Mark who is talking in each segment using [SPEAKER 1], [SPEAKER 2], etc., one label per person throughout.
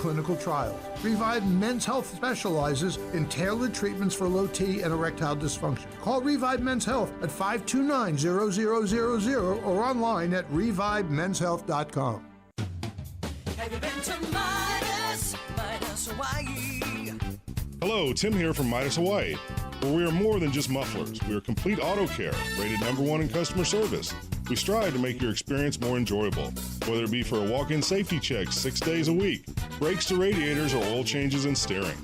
[SPEAKER 1] clinical trials. Revive Men's Health specializes in tailored treatments for low T and erectile dysfunction. Call Revive Men's Health at 529-0000 or online at revivemenshealth.com.
[SPEAKER 2] Have you been to Midas Hawaii?
[SPEAKER 3] Hello, Tim here from Midas Hawaii, where we are more than just mufflers. We are complete auto care, rated #1 in customer service. We strive to make your experience more enjoyable, whether it be for a walk-in safety check 6 days a week, brakes to radiators, or oil changes and steering.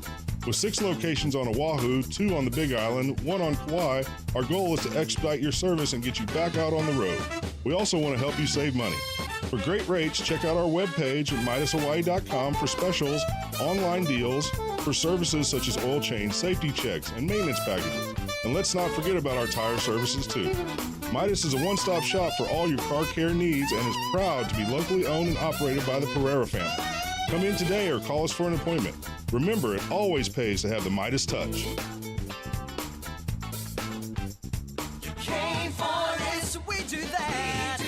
[SPEAKER 3] With 6 locations on Oahu, 2 on the Big Island, 1 on Kauai, our goal is to expedite your service and get you back out on the road. We also want to help you save money. For great rates, check out our webpage at MidasHawaii.com for specials, online deals, for services such as oil change, safety checks, and maintenance packages. And let's not forget about our tire services too. Midas is a one-stop shop for all your car care needs and is proud to be locally owned and operated by the Pereira family. Come in today or call us for an appointment. Remember, it always pays to have the Midas touch.
[SPEAKER 2] You came for it, so we do that.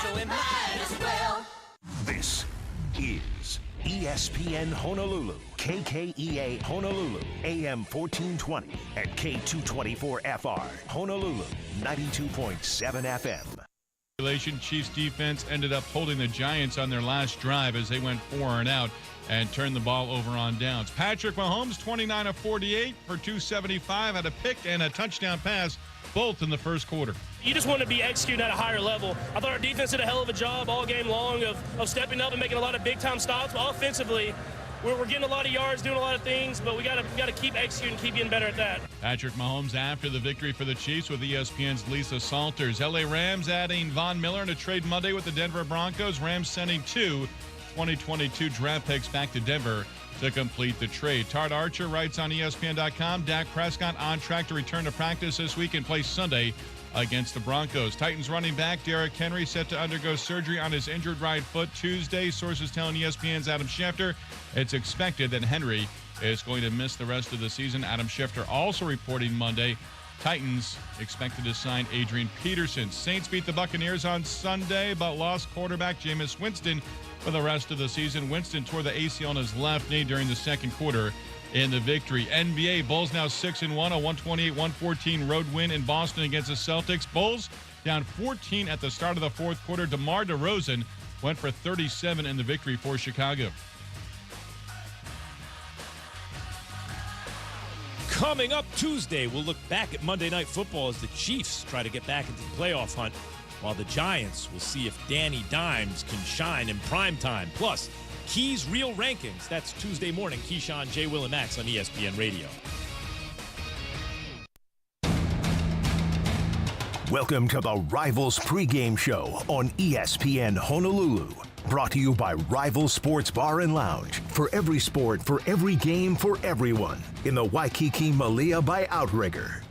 [SPEAKER 2] So we might as well.
[SPEAKER 4] This is ESPN Honolulu, KKEA Honolulu, AM 1420 and K224FR, Honolulu, 92.7 FM.
[SPEAKER 5] Chiefs defense ended up holding the Giants on their last drive as they went 4 and out and turned the ball over on downs. Patrick Mahomes, 29 of 48 for 275, had a pick and a touchdown pass, both in the first quarter.
[SPEAKER 6] You just want to be executing at a higher level. I thought our defense did a hell of a job all game long of stepping up and making a lot of big-time stops. But offensively, we're getting a lot of yards, doing a lot of things, but we got to keep executing, keep getting better at that. Patrick Mahomes after the victory for the Chiefs with ESPN's Lisa Salters. LA Rams adding Von Miller in a trade Monday with the Denver Broncos. Rams sending 2 2022 draft picks back to Denver to complete the trade. Tard Archer writes on ESPN.com, Dak Prescott on track to return to practice this week and play Sunday against the Broncos. Titans running back Derrick Henry set to undergo surgery on his injured right foot Tuesday. Sources telling ESPN's Adam Schefter it's expected that Henry is going to miss the rest of the season. Adam Schefter also reporting Monday Titans expected to sign Adrian Peterson. Saints beat the Buccaneers on Sunday, but lost quarterback Jameis Winston for the rest of the season. Winston tore the ACL on his left knee during the second quarter in the victory. NBA, Bulls now 6-1, a 128-114 road win in Boston against the Celtics. Bulls down 14 at the start of the fourth quarter. DeMar DeRozan went for 37 in the victory for Chicago.
[SPEAKER 7] Coming up Tuesday, we'll look back at Monday Night Football as the Chiefs try to get back into the playoff hunt, while the Giants will see if Danny Dimes can shine in prime time. Plus, Key's Real Rankings. That's Tuesday morning. Keyshawn, J. Will, and Max on ESPN Radio.
[SPEAKER 4] Welcome to the Rivals Pregame Show on ESPN Honolulu. Brought to you by Rivals Sports Bar and Lounge. For every sport, for every game, for everyone. In the Waikiki Malia by Outrigger.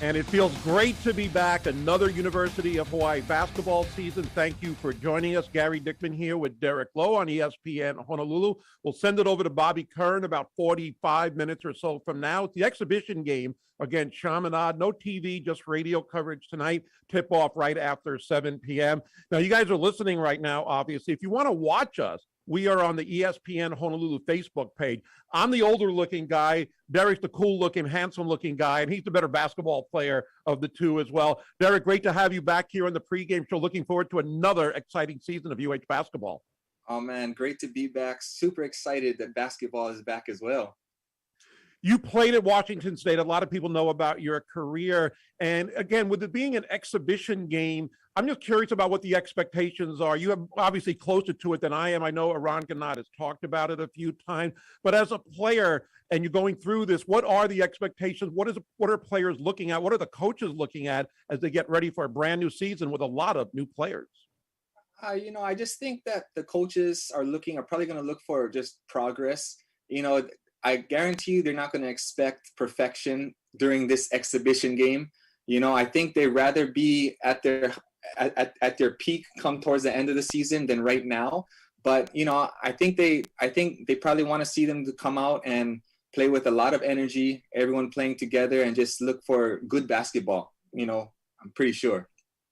[SPEAKER 8] And it feels great to be back. Another University of Hawaii basketball season. Thank you for joining us. Gary Dickman here with Derrick Lowe on ESPN Honolulu. We'll send it over to Bobby Kern about 45 minutes or so from now. It's the exhibition game against Chaminade. No TV, just radio coverage tonight. Tip off right after 7 p.m. Now, you guys are listening right now, obviously. If you want to watch us, we are on the ESPN Honolulu Facebook page. I'm the older-looking guy. Derrick's the cool-looking, handsome-looking guy, and he's the better basketball player of the two as well. Derrick, great to have you back here on the pregame show. Looking forward to another exciting season of UH basketball.
[SPEAKER 9] Oh, man, great to be back. Super excited that basketball is back as well.
[SPEAKER 8] You played at Washington State. A lot of people know about your career. And again, with it being an exhibition game, I'm just curious about what the expectations are. You have obviously closer to it than I am. I know Eran Ganat has talked about it a few times. But as a player, and you're going through this, what are the expectations? What are players looking at? What are the coaches looking at as they get ready for a brand new season with a lot of new players?
[SPEAKER 9] I just think that the coaches are probably going to look for just progress. I guarantee you they're not going to expect perfection during this exhibition game. I think they'd rather be at their peak come towards the end of the season than right now. But, I think they probably want to see them to come out and play with a lot of energy, everyone playing together and just look for good basketball. I'm pretty sure.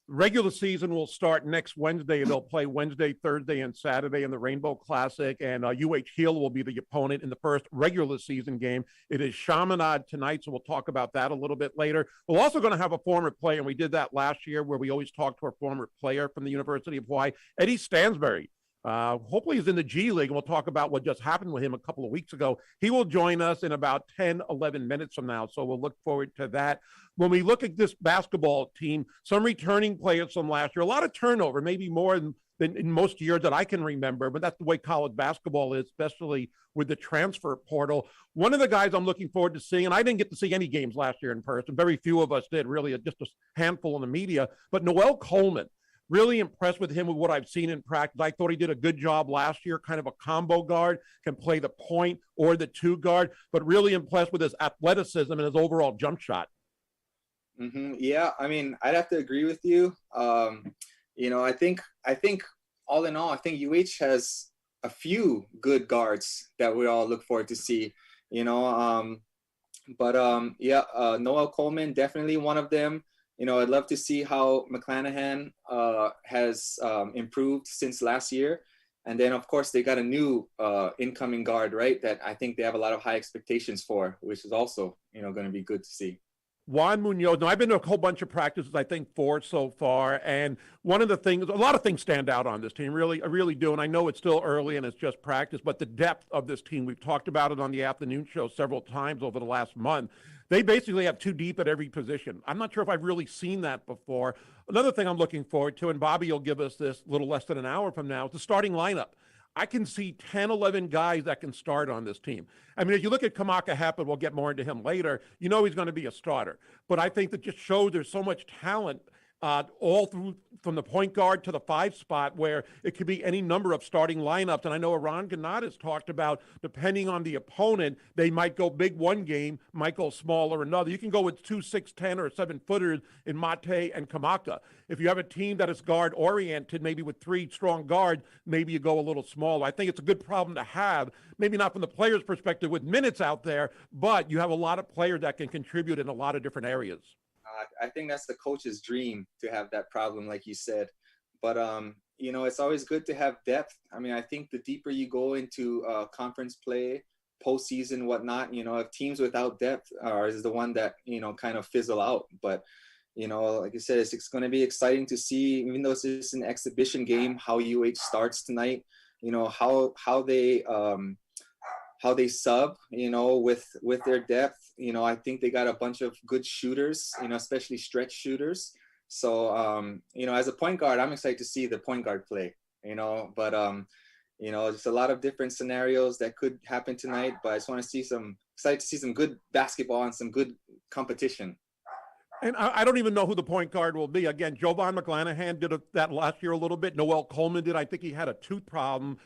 [SPEAKER 8] Regular season will start next Wednesday. They'll play Wednesday, Thursday, and Saturday in the Rainbow Classic, and UH Hill will be the opponent in the first regular season game. It is Chaminade tonight, so we'll talk about that a little bit later. We're also going to have a former player, and we did that last year where we always talk to a former player from the University of Hawaii, Eddie Stansberry. Hopefully he's in the G League, and we'll talk about what just happened with him a couple of weeks ago. He will join us in about 10, 11 minutes from now, so we'll look forward to that. When we look at this basketball team, some returning players from last year, a lot of turnover, maybe more than in most years that I can remember, but that's the way college basketball is, especially with the transfer portal. One of the guys I'm looking forward to seeing, and I didn't get to see any games last year in person, very few of us did, really just a handful in the media, but Noelle Coleman. Really impressed with him with what I've seen in practice. I thought he did a good job last year, kind of a combo guard, can play the point or the two guard, but really impressed with his athleticism and his overall jump shot.
[SPEAKER 9] Yeah, I mean, I'd have to agree with you. I think all in all, I think UH has a few good guards that we all look forward to see, Noelle Coleman, definitely one of them. I'd love to see how McClanahan has improved since last year. And then, of course, they got a new incoming guard, right, that I think they have a lot of high expectations for, which is also, going to be good to see.
[SPEAKER 8] Juan Munoz. Now, I've been to a whole bunch of practices, I think 4 so far. And one of the things, a lot of things stand out on this team, really, I really do. And I know it's still early and it's just practice, but the depth of this team, we've talked about it on the afternoon show several times over the last month. They basically have 2 deep at every position. I'm not sure if I've really seen that before. Another thing I'm looking forward to, and Bobby will give us this a little less than an hour from now, is the starting lineup. I can see 10, 11 guys that can start on this team. I mean, if you look at Kamaka Happen, we'll get more into him later, he's going to be a starter. But I think that just shows there's so much talent all through from the point guard to the 5 spot where it could be any number of starting lineups. And I know Aron Gannat has talked about, depending on the opponent, they might go big one game, might go smaller another. You can go with 2 6'10" or 7-footers in Mate and Kamaka. If you have a team that is guard-oriented, maybe with 3 strong guards, maybe you go a little smaller. I think it's a good problem to have, maybe not from the player's perspective with minutes out there, but you have a lot of players that can contribute in a lot of different areas.
[SPEAKER 9] I think that's the coach's dream to have that problem, like you said. But, it's always good to have depth. I mean, I think the deeper you go into conference play, postseason, whatnot, if teams without depth is the one that, kind of fizzle out. But, like I said, it's going to be exciting to see, even though it's an exhibition game, how UH starts tonight, how they sub, with their depth. I think they got a bunch of good shooters, especially stretch shooters. So, as a point guard, I'm excited to see the point guard play, but, just a lot of different scenarios that could happen tonight, but I just want to see excited to see some good basketball and some good competition.
[SPEAKER 8] And I don't even know who the point guard will be. Again, Jovan McClanahan did that last year a little bit. Noelle Coleman did. I think he had a tooth problem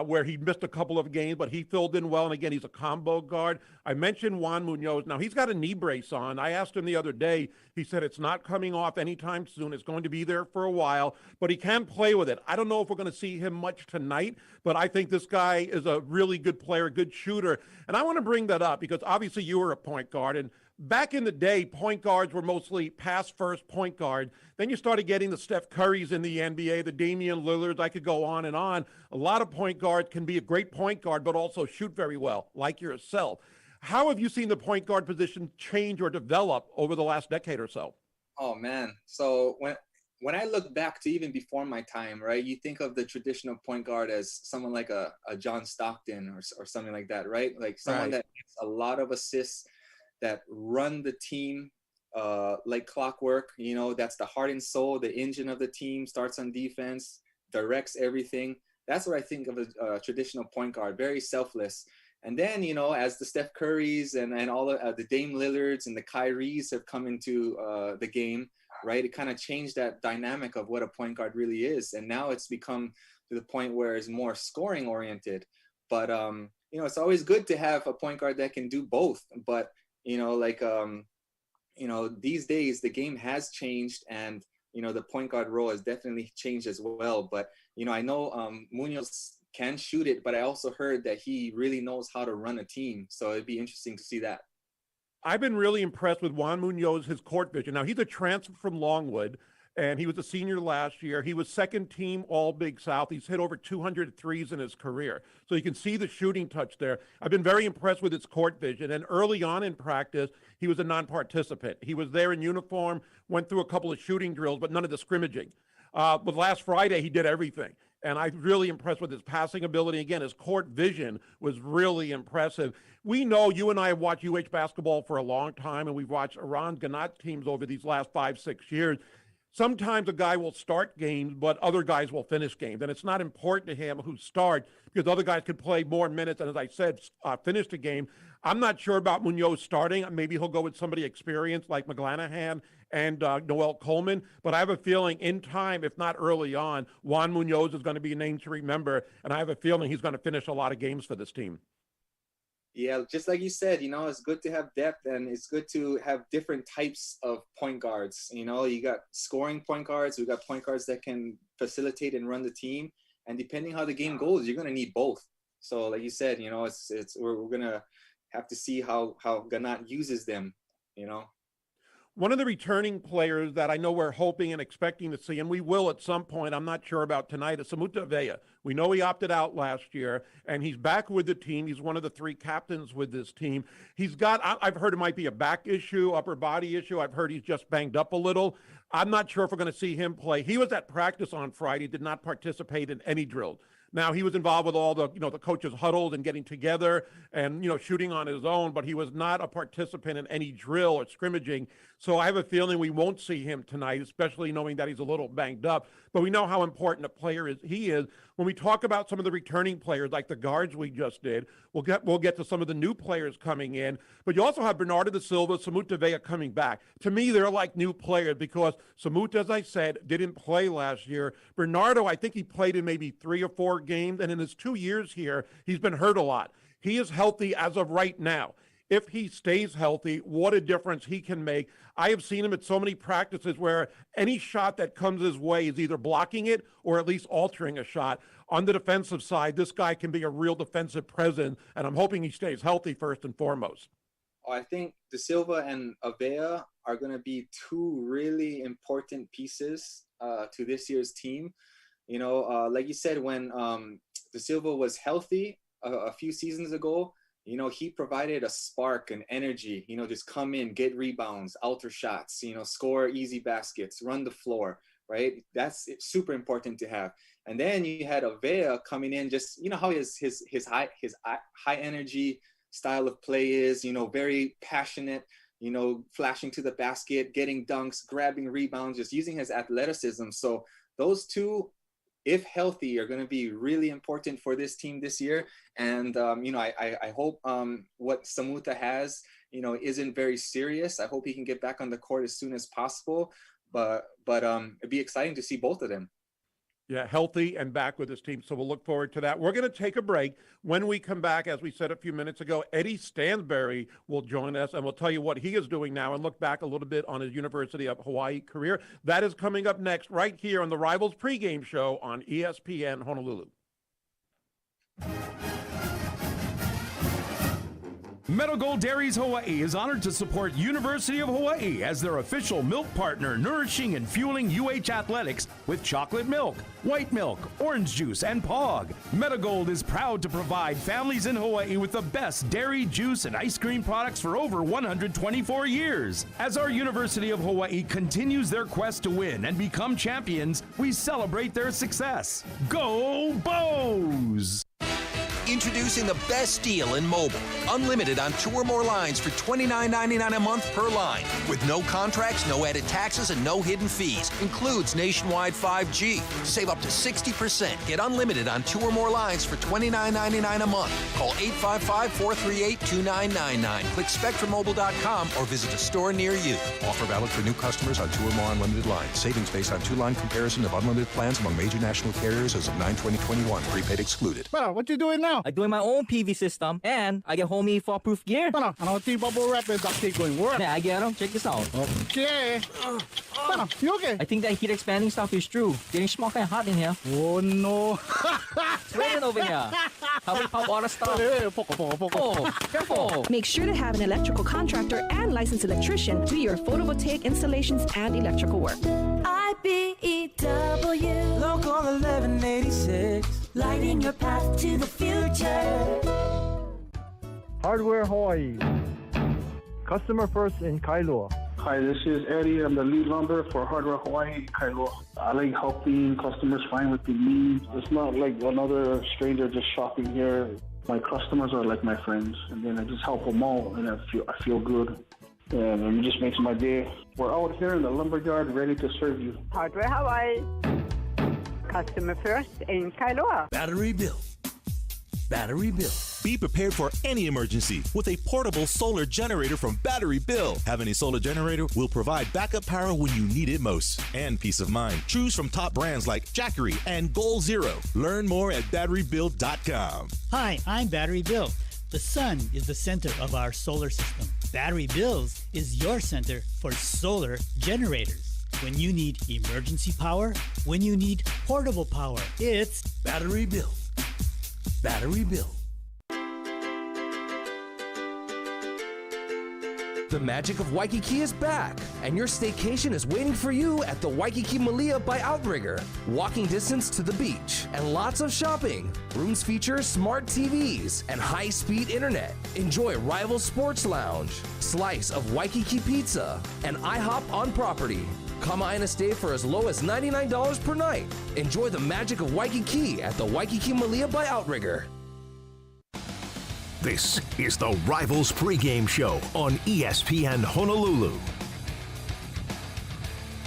[SPEAKER 8] where he missed a couple of games, but he filled in well. And again, he's a combo guard. I mentioned Juan Munoz. Now, he's got a knee brace on. I asked him the other day. He said it's not coming off anytime soon. It's going to be there for a while, but he can play with it. I don't know if we're going to see him much tonight, but I think this guy is a really good player, good shooter. And I want to bring that up because obviously you were a point guard, and back in the day, point guards were mostly pass-first point guard. Then you started getting the Steph Currys in the NBA, the Damian Lillards. I could go on and on. A lot of point guards can be a great point guard, but also shoot very well, like yourself. How have you seen the point guard position change or develop over the last decade or so?
[SPEAKER 9] Oh, man. So when I look back to even before my time, right, you think of the traditional point guard as someone like a John Stockton or something like that, right? Like someone that gets a lot of assists, that run the team like clockwork. That's the heart and soul, the engine of the team, starts on defense, directs everything. That's what I think of a traditional point guard, very selfless. And then, as the Steph Currys and all the Dame Lillards and the Kyries have come into the game, right, it kind of changed that dynamic of what a point guard really is. And now it's become to the point where it's more scoring oriented. But, it's always good to have a point guard that can do both. But these days the game has changed, and the point guard role has definitely changed as well. But I know Munoz can shoot it, but I also heard that he really knows how to run a team, so it'd be interesting to see that.
[SPEAKER 8] I've been really impressed with Juan Munoz, his court vision. Now, he's a transfer from Longwood, and he was a senior last year. He was second team All Big South. He's hit over 200 threes in his career. So you can see the shooting touch there. I've been very impressed with his court vision. And early on in practice, he was a non-participant. He was there in uniform, went through a couple of shooting drills, but none of the scrimmaging. But last Friday, he did everything. And I'm really impressed with his passing ability. Again, his court vision was really impressive. We know, you and I have watched UH basketball for a long time, and we've watched Iran Ganat teams over these last 5-6 years. Sometimes a guy will start games, but other guys will finish games. And it's not important to him who starts because other guys could play more minutes and, as I said, finish the game. I'm not sure about Munoz starting. Maybe he'll go with somebody experienced like McGlanahan and Noelle Coleman. But I have a feeling in time, if not early on, Juan Munoz is going to be a name to remember. And I have a feeling he's going to finish a lot of games for this team.
[SPEAKER 9] Yeah, just like you said, it's good to have depth and it's good to have different types of point guards. You got scoring point guards, we got point guards that can facilitate and run the team. And depending how the game goes, you're going to need both. So like you said, we're going to have to see how Ganat uses them,
[SPEAKER 8] One of the returning players that I know we're hoping and expecting to see, and we will at some point, I'm not sure about tonight, is Samuta Vea. We know he opted out last year, and he's back with the team. He's one of the 3 captains with this team. I've heard it might be a back issue, upper body issue. I've heard he's just banged up a little. I'm not sure if we're going to see him play. He was at practice on Friday, did not participate in any drills. Now, he was involved with all the, the coaches huddled and getting together and, shooting on his own, but he was not a participant in any drill or scrimmaging. So I have a feeling we won't see him tonight, especially knowing that he's a little banged up. But we know how important a player he is. When we talk about some of the returning players, like the guards we just did, we'll get to some of the new players coming in. But you also have Bernardo da Silva, Samuta Vea coming back. To me, they're like new players because Samuta, as I said, didn't play last year. Bernardo, I think he played in maybe 3 or 4 games, and in his 2 years here, he's been hurt a lot. He is healthy as of right now. If he stays healthy, what a difference he can make. I have seen him at so many practices where any shot that comes his way is either blocking it or at least altering a shot. On the defensive side, this guy can be a real defensive presence, and I'm hoping he stays healthy first and foremost.
[SPEAKER 9] I think Da Silva and Avea are going to be 2 really important pieces to this year's team. Like you said, when Da Silva was healthy a few seasons ago, he provided a spark and energy, just come in, get rebounds, alter shots, score easy baskets, run the floor, right? It's super important to have. And then you had Avea coming in, just, how his high energy style of play is, very passionate, flashing to the basket, getting dunks, grabbing rebounds, just using his athleticism. So those 2, if healthy, are going to be really important for this team this year. And, I hope what Samuta has, isn't very serious. I hope he can get back on the court as soon as possible. But it'd be exciting to see both of them.
[SPEAKER 8] Yeah, healthy and back with his team. So we'll look forward to that. We're going to take a break. When we come back, as we said a few minutes ago, Eddie Stansberry will join us, and we'll tell you what he is doing now and look back a little bit on his University of Hawaii career. That is coming up next right here on the Rivals Pregame Show on ESPN Honolulu.
[SPEAKER 10] Meadow Gold Dairies Hawaii is honored to support University of Hawaii as their official milk partner, nourishing and fueling UH athletics with chocolate milk, white milk, orange juice, and POG. Meadow Gold is proud to provide families in Hawaii with the best dairy, juice, and ice cream products for over 124 years. As our University of Hawaii continues their quest to win and become champions, we celebrate their success. Go Bows!
[SPEAKER 11] Introducing the best deal in mobile. Unlimited on 2 or more lines for $29.99 a month per line. With no contracts, no added taxes, and no hidden fees. Includes nationwide 5G. Save up to 60%. Get unlimited on 2 or more lines for $29.99 a month. Call 855-438-2999. Click SpectrumMobile.com or visit a store near you. Offer valid for new customers on 2 or more unlimited lines. Savings based on 2-line comparison of unlimited plans among major national carriers as of 9/20/21. Prepaid excluded.
[SPEAKER 12] Well, what you doing now? I'm doing my own PV system, and I get homey fall-proof gear. I don't think bubble wrap and duct tape going to work. Yeah, I get them. Check this out. Okay. You okay? I think that heat expanding stuff is true. Getting small and hot in here. Oh, no. It's raining over here. How we pop all the stuff? Oh, careful.
[SPEAKER 13] Make sure to have an electrical contractor and licensed electrician do your photovoltaic installations and electrical work.
[SPEAKER 2] I've been you. Local 1186, lighting your path to the future.
[SPEAKER 13] Hardware Hawaii. Customer first in Kailua.
[SPEAKER 14] Hi, this is Eddie. I'm the lead lumber for Hardware Hawaii, Kailua. I like helping customers find what they need. It's not like another stranger just shopping here. My customers are like my friends, and then I just help them all, and I feel good. And it just makes my day. We're out here in the lumberyard ready to serve you.
[SPEAKER 15] Hardware Hawaii. Customer first in Kailua.
[SPEAKER 16] Battery Bill. Battery Bill. Be prepared for any emergency with a portable solar generator from Battery Bill. Having a solar generator will provide backup power when you need it most. And peace of mind. Choose from top brands like Jackery and Goal Zero. Learn more at batterybill.com.
[SPEAKER 17] Hi, I'm Battery Bill. The sun is the center of our solar system. Battery Bills is your center for solar generators. When you need emergency power, when you need portable power, it's
[SPEAKER 16] Battery Bill. Battery Bill.
[SPEAKER 18] The magic of Waikiki is back, and your staycation is waiting for you at the Waikiki Malia by Outrigger. Walking distance to the beach and lots of shopping. Rooms feature smart TVs and high-speed internet. Enjoy Rivals Sports Lounge, slice of Waikiki pizza, and IHOP on property. Come in a stay for as low as $99 per night. Enjoy the magic of Waikiki at the Waikiki Malia by Outrigger.
[SPEAKER 4] This is the Rivals Pregame Show on ESPN Honolulu.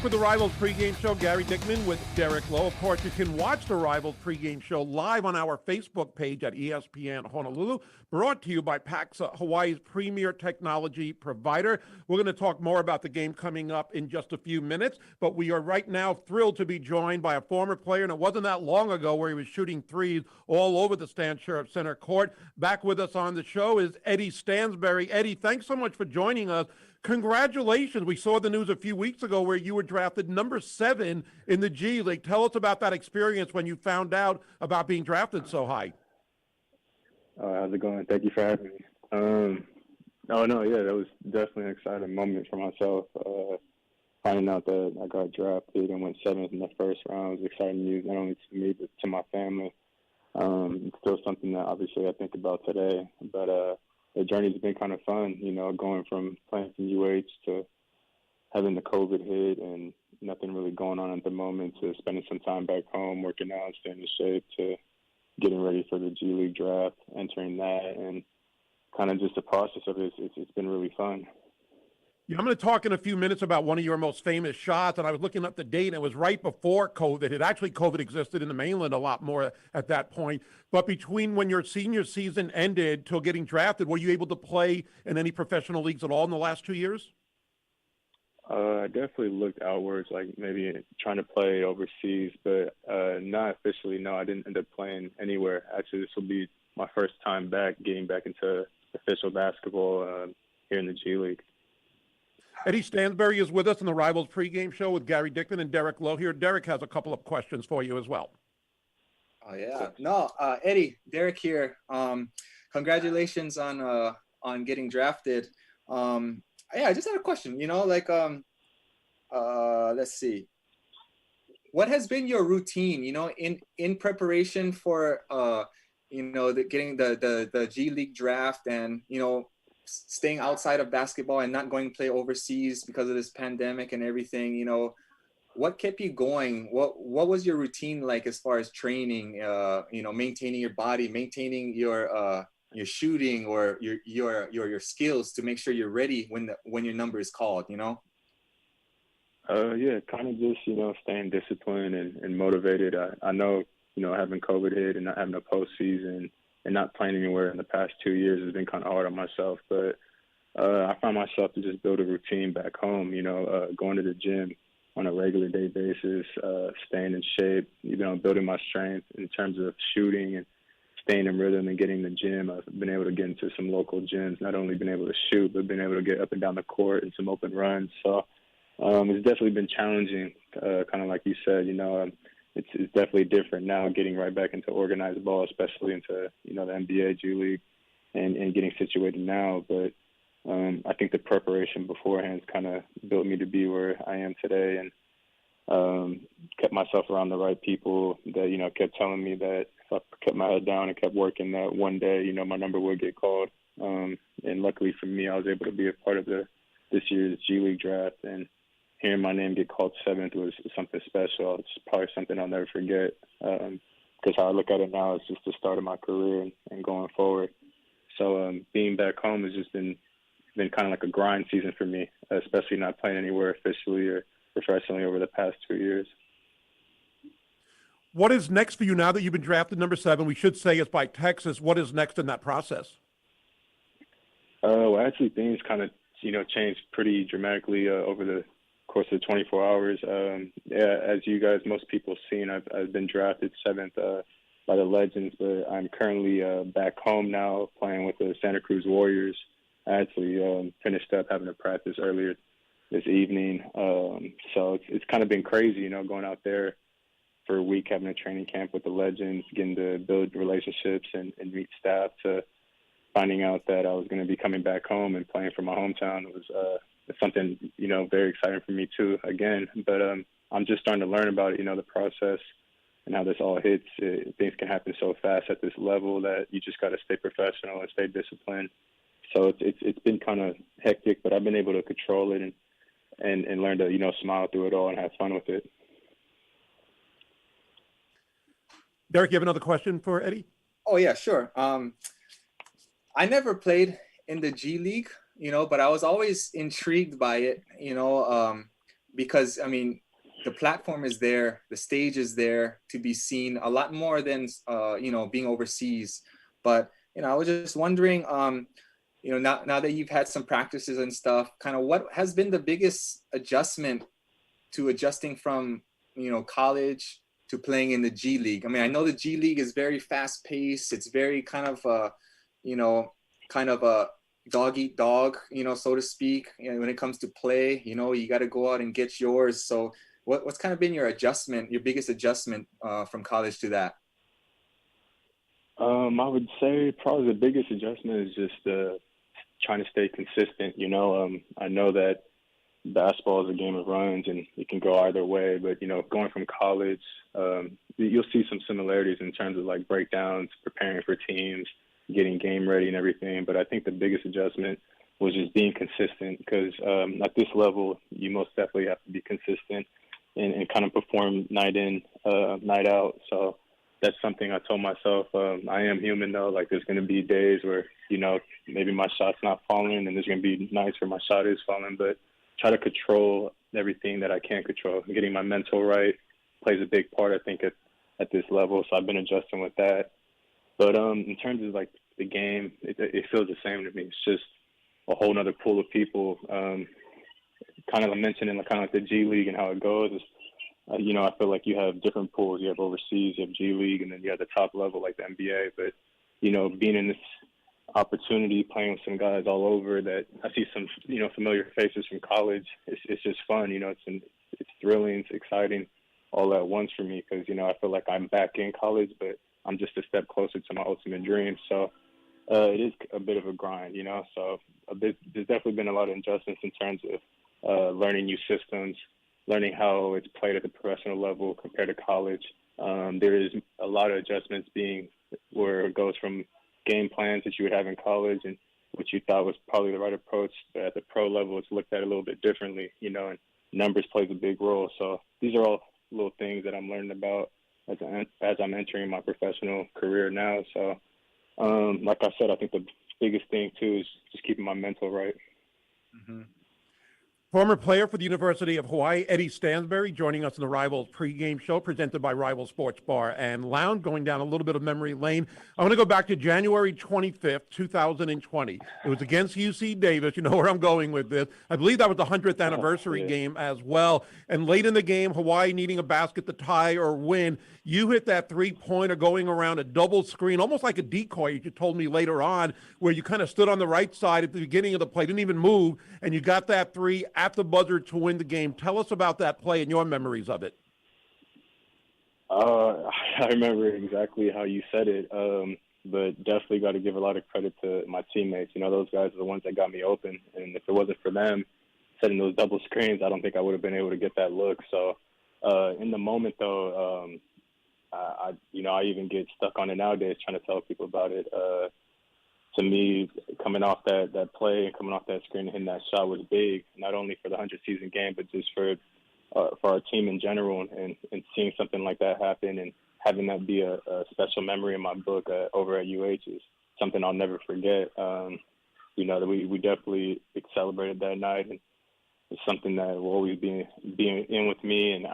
[SPEAKER 8] For the Rivals Pregame Show, Gary Dickman with Derrick Lowe. Of course, you can watch the Rivals Pregame Show live on our Facebook page at ESPN Honolulu, brought to you by PAXA, Hawaii's premier technology provider. We're going to talk more about the game coming up in just a few minutes, but we are right now thrilled to be joined by a former player, and it wasn't that long ago where he was shooting threes all over the Stan Sheriff Center court. Back with us on the show is Eddie Stansberry. Eddie, thanks so much for joining us. Congratulations. We saw the news a few weeks ago where you were drafted number 7 in the G League. Tell us about that experience when you found out about being drafted so high.
[SPEAKER 19] How's it going? Thank you for having me. That was definitely an exciting moment for myself. Finding out that I got drafted and went 7th in the first round was exciting news, not only to me, but to my family. It's still something that obviously I think about today, but the journey's been kind of fun, going from playing from UH to having the COVID hit and nothing really going on at the moment, to spending some time back home, working out, staying in shape, to getting ready for the G League draft, entering that, and kind of just the process of it. It's been really fun.
[SPEAKER 8] Yeah, I'm going to talk in a few minutes about one of your most famous shots, and I was looking up the date, and it was right before COVID. COVID existed in the mainland a lot more at that point. But between when your senior season ended till getting drafted, were you able to play in any professional leagues at all in the last 2 years?
[SPEAKER 19] I definitely looked outwards, like maybe trying to play overseas, but not officially. No, I didn't end up playing anywhere. Actually, this will be my first time getting back into official basketball here in the G League.
[SPEAKER 8] Eddie Stansberry is with us in the Rivals Pregame Show with Gary Dickman and Derrick Lowe here. Derrick has a couple of questions for you as well.
[SPEAKER 9] Oh, yeah. No, Eddie, Derrick here. Congratulations on getting drafted. I just had a question, let's see. What has been your routine, in preparation for, getting the G League draft and, staying outside of basketball and not going to play overseas because of this pandemic and everything, what kept you going? What was your routine like as far as training, maintaining your body, maintaining your shooting or your skills to make sure you're ready when your number is called,
[SPEAKER 19] kind of just, staying disciplined and motivated. I know, having COVID hit and not having a postseason and not playing anywhere in the past 2 years has been kind of hard on myself. But I found myself to just build a routine back home, going to the gym on a regular day basis, staying in shape, building my strength in terms of shooting and staying in rhythm and getting in the gym. I've been able to get into some local gyms, not only been able to shoot, but been able to get up and down the court and some open runs. So it's definitely been challenging, kind of like you said, it's definitely different now getting right back into organized ball, especially into, the NBA, G League, and getting situated now. But I think the preparation beforehand kind of built me to be where I am today. And kept myself around the right people that, kept telling me that if I kept my head down and kept working, that one day, my number would get called. And luckily for me, I was able to be a part of this year's G League draft, and hearing my name get called 7th was something special. It's probably something I'll never forget, because how I look at it now is just the start of my career and going forward. So being back home has just been kind of like a grind season for me, especially not playing anywhere officially or professionally over the past 2 years.
[SPEAKER 8] What is next for you now that you've been drafted number 7? We should say it's by Texas. What is next in that process?
[SPEAKER 19] Well, actually, things kind of, changed pretty dramatically over the course of 24 hours. As you guys, most people have seen, I've been drafted 7th by the Legends, but I'm currently back home now playing with the Santa Cruz Warriors. I actually finished up having a practice earlier this evening. So it's kind of been crazy, going out there for a week, having a training camp with the Legends, getting to build relationships and meet staff, to finding out that I was going to be coming back home and playing for my hometown. It was something, very exciting for me too, again. But I'm just starting to learn about it, the process and how this all hits. Things can happen so fast at this level that you just got to stay professional and stay disciplined. So it's been kind of hectic, but I've been able to control it and learn to, smile through it all and have fun with it.
[SPEAKER 8] Derrick, you have another question for Eddie?
[SPEAKER 9] Oh, yeah, sure. I never played in the G League, but I was always intrigued by it, because, the platform is there, the stage is there to be seen a lot more than, being overseas. But, I was just wondering, now that you've had some practices and stuff, kind of what has been the biggest adjustment to adjusting from, college to playing in the G League? I know the G League is very fast paced. It's very kind of a dog eat dog, so to speak. When it comes to play, you got to go out and get yours. So what's kind of been your biggest adjustment from college to that?
[SPEAKER 19] I would say probably the biggest adjustment is just trying to stay consistent. I know that basketball is a game of runs and it can go either way, but, going from college, you'll see some similarities in terms of like breakdowns, preparing for teams, getting game ready and everything. But I think the biggest adjustment was just being consistent, because at this level, you most definitely have to be consistent and kind of perform night in, night out. So that's something I told myself. I am human, though. Like, there's going to be days where, maybe my shot's not falling, and there's going to be nights where my shot is falling, but try to control everything that I can control. Getting my mental right plays a big part, I think, at this level. So I've been adjusting with that. But in terms of, like, the game, it feels the same to me. It's just a whole other pool of people. Kind of mentioning kind of like the G League and how it goes. I feel like you have different pools. You have overseas, you have G League, and then you have the top level like the NBA. But, being in this opportunity, playing with some guys all over that I see some, familiar faces from college, it's just fun. It's thrilling, it's exciting all at once for me, because, I feel like I'm back in college, but I'm just a step closer to my ultimate dream. So it is a bit of a grind, So there's definitely been a lot of adjustments in terms of learning new systems, learning how it's played at the professional level compared to college. There is a lot of adjustments being where it goes from game plans that you would have in college and what you thought was probably the right approach, but at the pro level, it's looked at a little bit differently, and numbers plays a big role. So these are all little things that I'm learning about as I'm entering my professional career now. So, like I said, I think the biggest thing too is just keeping my mental right.
[SPEAKER 8] Mm-hmm. Former player for the University of Hawaii, Eddie Stansberry, joining us in the Rivals Pregame Show, presented by Rivals Sports Bar and Lounge, going down a little bit of memory lane. I want to go back to January 25th, 2020. It was against UC Davis. You know where I'm going with this. I believe that was the 100th anniversary game as well. And late in the game, Hawaii needing a basket to tie or win, you hit that three-pointer going around a double screen, almost like a decoy, you told me later on, where you kind of stood on the right side at the beginning of the play, didn't even move, and you got that three at the buzzer to win the game. Tell us about that play and your memories of it.
[SPEAKER 19] I remember exactly how you said it, but definitely got to give a lot of credit to my teammates. Those guys are the ones that got me open, and if it wasn't for them setting those double screens, I don't think I would have been able to get that look. So In the moment, though, I even get stuck on it nowadays trying to tell people about it. To me, coming off that play and coming off that screen and hitting that shot was big, not only for the 100-season game, but just for our team in general. And seeing something like that happen and having that be a special memory in my book over at UH is something I'll never forget. We definitely celebrated that night, and it's something that will always be in with me, and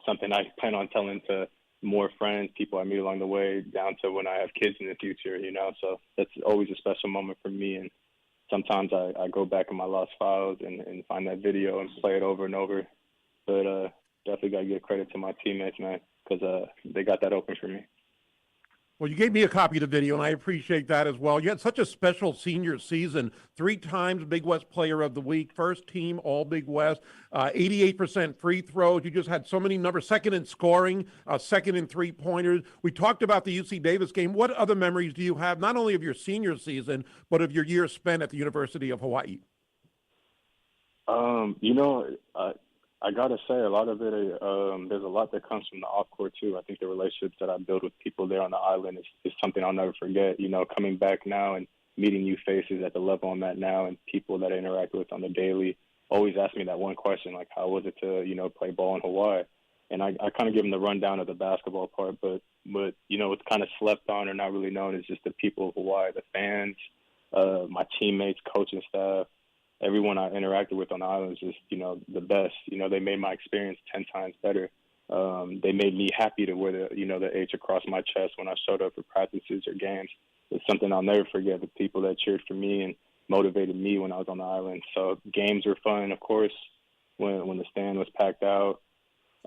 [SPEAKER 19] something I plan on telling to more friends, people I meet along the way, down to when I have kids in the future, So that's always a special moment for me. And sometimes I go back in my lost files and find that video and play it over and over. But definitely got to give credit to my teammates, man, because they got that open for me.
[SPEAKER 8] Well, you gave me a copy of the video, and I appreciate that as well. You had such a special senior season, 3 times Big West Player of the Week, first team All Big West, 88% free throws. You just had so many numbers, second in scoring, second in three-pointers. We talked about the UC Davis game. What other memories do you have, not only of your senior season, but of your years spent at the University of Hawaii?
[SPEAKER 19] I got to say, a lot of it, there's a lot that comes from the off-court, too. I think the relationships that I build with people there on the island is something I'll never forget. Coming back now and meeting new faces at the level I'm at now and people that I interact with on the daily always ask me that one question, like, how was it to, play ball in Hawaii? And I kind of give them the rundown of the basketball part, but what's kind of slept on or not really known is just the people of Hawaii, the fans, my teammates, coaching staff. Everyone I interacted with on the island was just, the best. They made my experience 10 times better. They made me happy to wear the H across my chest when I showed up for practices or games. It's something I'll never forget, the people that cheered for me and motivated me when I was on the island. So games were fun, of course, when the stand was packed out.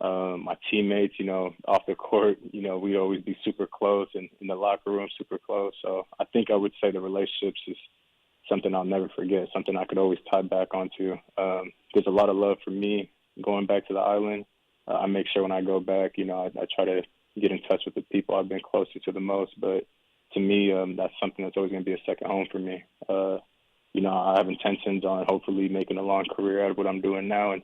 [SPEAKER 19] My teammates, off the court, we'd always be super close, and in the locker room, super close. So I think I would say the relationships is something I'll never forget, something I could always tie back onto. There's a lot of love for me going back to the island. I make sure when I go back, I try to get in touch with the people I've been closest to the most. But to me, that's something that's always going to be a second home for me. I have intentions on hopefully making a long career out of what I'm doing now and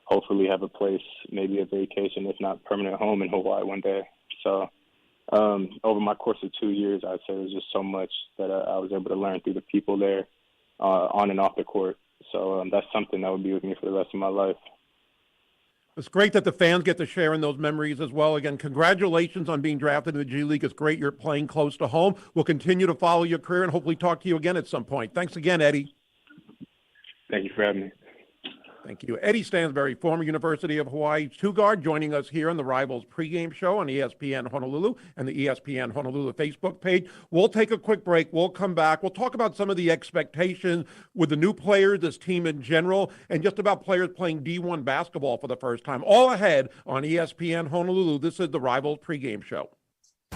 [SPEAKER 19] hopefully have a place, maybe a vacation, if not permanent home in Hawaii one day. So over my course of 2 years, I'd say there's just so much that I was able to learn through the people there on and off the court. So that's something that would be with me for the rest of my life.
[SPEAKER 8] It's great that the fans get to share in those memories as well. Again, congratulations on being drafted in the G League. It's great you're playing close to home. We'll continue to follow your career and hopefully talk to you again at some point. Thanks again, Eddie.
[SPEAKER 19] Thank you for having me.
[SPEAKER 8] Thank you. Eddie Stansberry, former University of Hawaii two-guard, joining us here on the Rivals Pregame Show on ESPN Honolulu and the ESPN Honolulu Facebook page. We'll take a quick break. We'll come back. We'll talk about some of the expectations with the new players, this team in general, and just about players playing D1 basketball for the first time. All ahead on ESPN Honolulu. This is the Rivals Pregame Show.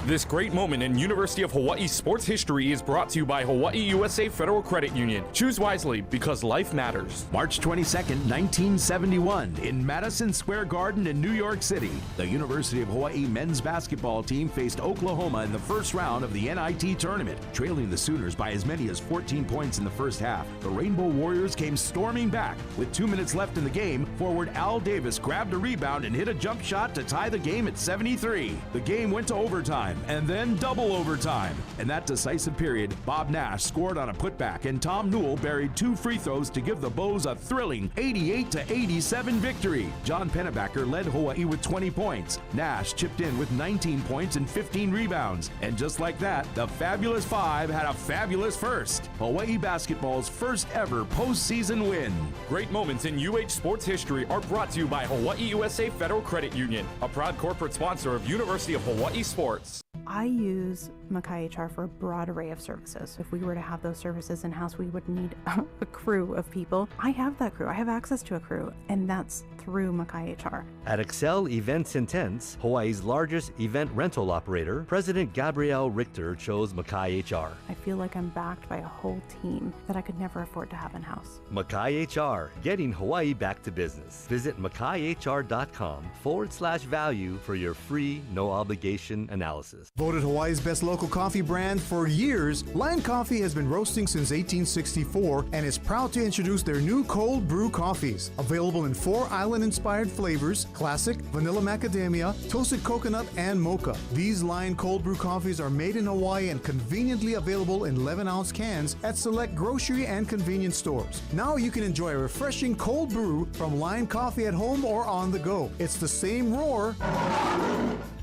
[SPEAKER 20] This great moment in University of Hawaii sports history is brought to you by Hawaii USA Federal Credit Union. Choose wisely because life matters.
[SPEAKER 4] March 22nd, 1971, in Madison Square Garden in New York City, the University of Hawaii men's basketball team faced Oklahoma in the first round of the NIT tournament. Trailing the Sooners by as many as 14 points in the first half, the Rainbow Warriors came storming back. With 2 minutes left in the game, forward Al Davis grabbed a rebound and hit a jump shot to tie the game at 73. The game went to overtime and then double overtime. In that decisive period, Bob Nash scored on a putback and Tom Newell buried 2 free throws to give the Bows a thrilling 88-87 victory. John Pennebaker led Hawaii with 20 points. Nash chipped in with 19 points and 15 rebounds. And just like that, the Fabulous Five had a fabulous first. Hawaii basketball's first ever postseason win.
[SPEAKER 20] Great moments in UH sports history are brought to you by Hawaii USA Federal Credit Union, a proud corporate sponsor of University of Hawaii Sports.
[SPEAKER 21] I use Makai HR for a broad array of services. If we were to have those services in-house, we would need a crew of people. I have that crew. I have access to a crew, and that's through Makai HR.
[SPEAKER 22] At Excel Events Intense, Hawaii's largest event rental operator, President Gabrielle Richter chose Makai HR.
[SPEAKER 21] I feel like I'm backed by a whole team that I could never afford to have in-house.
[SPEAKER 22] Makai HR, getting Hawaii back to business. Visit makaihr.com/value for your free, no obligation analysis.
[SPEAKER 23] Voted Hawaii's best local
[SPEAKER 1] local coffee brand for years, Lion Coffee has been roasting since 1864 and is proud to introduce their new cold brew coffees. Available in 4 island-inspired flavors: classic, vanilla macadamia, toasted coconut, and mocha. These Lion cold brew coffees are made in Hawaii and conveniently available in 11-ounce cans at select grocery and convenience stores. Now you can enjoy a refreshing cold brew from Lion Coffee at home or on the go. It's the same roar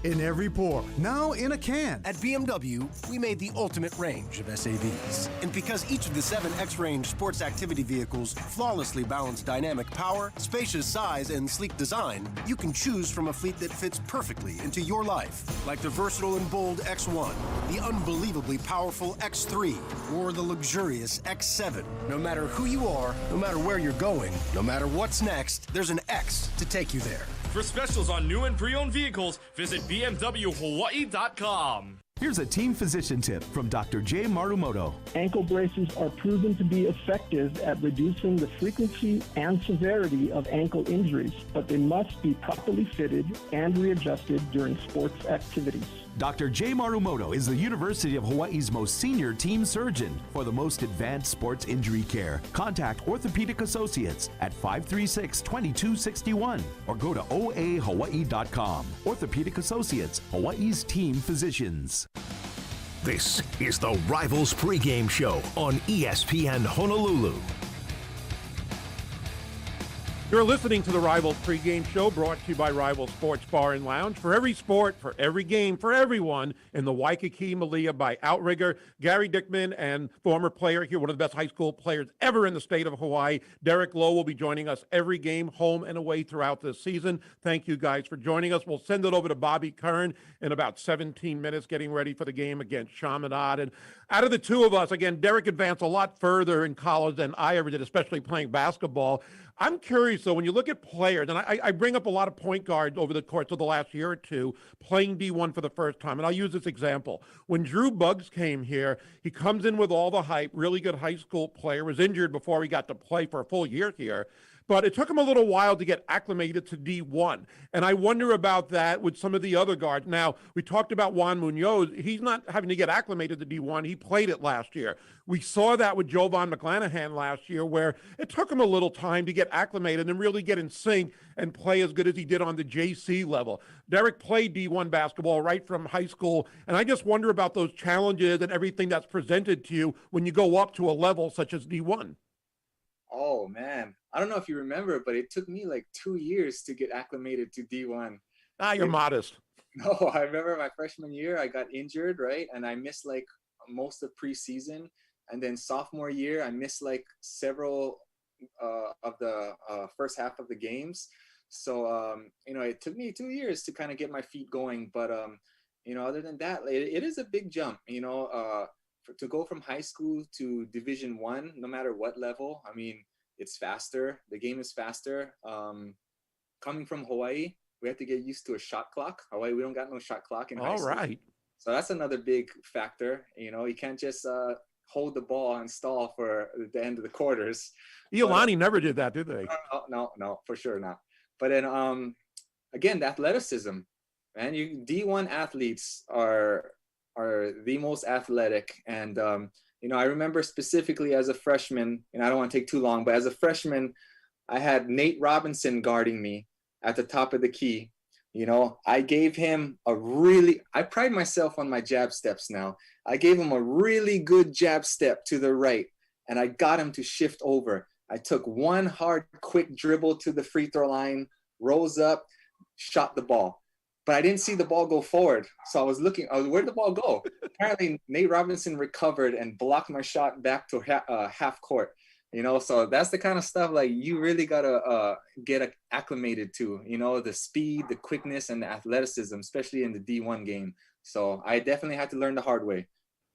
[SPEAKER 1] in every pour, now in a can.
[SPEAKER 3] At BMW, we made the ultimate range of SAVs. And because each of the 7 X-Range sports activity vehicles flawlessly balance dynamic power, spacious size, and sleek design, you can choose from a fleet that fits perfectly into your life. Like the versatile and bold X1, the unbelievably powerful X3, or the luxurious X7. No matter who you are, no matter where you're going, no matter what's next, there's an X to take you there.
[SPEAKER 20] For specials on new and pre-owned vehicles, visit BMWHawaii.com.
[SPEAKER 10] Here's a team physician tip from Dr. Jay Marumoto.
[SPEAKER 13] Ankle braces are proven to be effective at reducing the frequency and severity of ankle injuries, but they must be properly fitted and readjusted during sports activities.
[SPEAKER 10] Dr. Jay Marumoto is the University of Hawaii's most senior team surgeon. For the most advanced sports injury care, contact Orthopedic Associates at 536-2261 or go to oahawaii.com. Orthopedic Associates, Hawaii's team physicians.
[SPEAKER 4] This is the Rivals Pregame Show on ESPN Honolulu.
[SPEAKER 8] You're listening to the Rivals Pregame Show, brought to you by Rivals Sports Bar and Lounge. For every sport, for every game, for everyone in the Waikiki Malia by Outrigger. Gary Dickman and former player here, one of the best high school players ever in the state of Hawaii, Derrick Lowe, will be joining us every game, home and away, throughout this season. Thank you guys for joining us. We'll send it over to Bobby Kern in about 17 minutes, getting ready for the game against Chaminade. And out of the two of us, again, Derrick advanced a lot further in college than I ever did, especially playing basketball. I'm curious, though, when you look at players, and I bring up a lot of point guards over the course of the last year or two playing D1 for the first time, and I'll use this example. When Drew Buggs came here, he comes in with all the hype, really good high school player, was injured before he got to play for a full year here. But it took him a little while to get acclimated to D1. And I wonder about that with some of the other guards. Now, we talked about Juan Munoz. He's not having to get acclimated to D1. He played it last year. We saw that with Jovan McClanahan last year, where it took him a little time to get acclimated and really get in sync and play as good as he did on the JC level. Derrick played D1 basketball right from high school. And I just wonder about those challenges and everything that's presented to you when you go up to a level such as D1.
[SPEAKER 9] Oh, man. I don't know if you remember, but it took me like 2 years to get acclimated to D1.
[SPEAKER 8] You're modest.
[SPEAKER 9] No, I remember my freshman year, I got injured, right? And I missed like most of preseason. And then sophomore year, I missed like several of the first half of the games. So, it took me 2 years to kind of get my feet going. But, other than that, it is a big jump, to go from high school to Division I, no matter what level. I mean, it's faster. The game is faster. Coming from Hawaii, we have to get used to a shot clock. Hawaii, we don't got no shot clock in high school. All right. So that's another big factor. You can't just hold the ball and stall for the end of the quarters.
[SPEAKER 8] Iolani never did that, did they?
[SPEAKER 9] No, for sure not. But then, again, the athleticism, man. D1 athletes are the most athletic. And, I remember specifically as a freshman, and I don't want to take too long, but as a freshman, I had Nate Robinson guarding me at the top of the key. I gave him I pride myself on my jab steps now. I gave him a really good jab step to the right, and I got him to shift over. I took one hard, quick dribble to the free throw line, rose up, shot the ball. But I didn't see the ball go forward. So I was looking, where'd the ball go? Apparently, Nate Robinson recovered and blocked my shot back to half court. So that's the kind of stuff like you really got to get acclimated to, the speed, the quickness, and the athleticism, especially in the D1 game. So I definitely had to learn the hard way.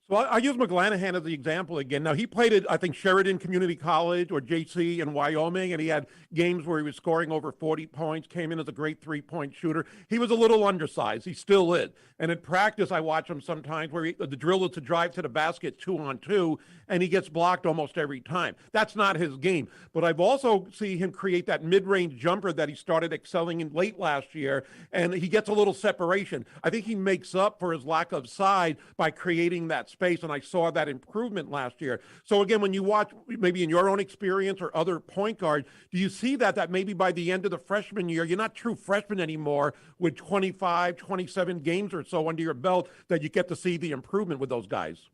[SPEAKER 8] So I use McClanahan as the example again. Now, he played at, I think, Sheridan Community College or JC in Wyoming, and he had games where he was scoring over 40 points, came in as a great three-point shooter. He was a little undersized. He still is. And in practice, I watch him sometimes where the drill is to drive to the basket 2-on-2, and he gets blocked almost every time. That's not his game. But I've also seen him create that mid-range jumper that he started excelling in late last year, and he gets a little separation. I think he makes up for his lack of size by creating that space, and I saw that improvement last year. So again, when you watch, maybe in your own experience or other point guards, do you see that maybe by the end of the freshman year, you're not true freshmen anymore with 25, 27 games or so under your belt, that you get to see the improvement with those guys?